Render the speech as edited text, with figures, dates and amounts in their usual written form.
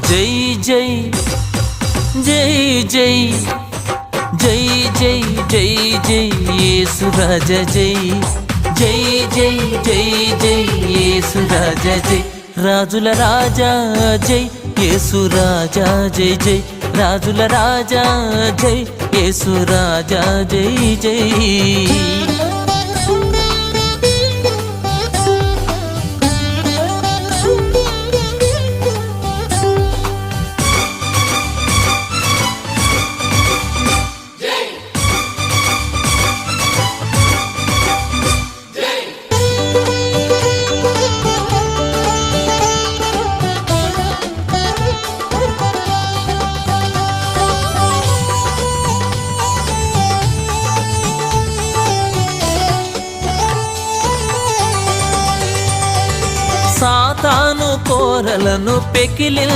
జై జై జై జై జై జై జై జై యేసు రాజా జై జై జై జై జై యేసు రాజా జై రాజుల రాజా జై యేసు రాజా జై జై రాజుల రాజా జై యేసు రాజా జై జై సాతాను కోరలను పెకిలించి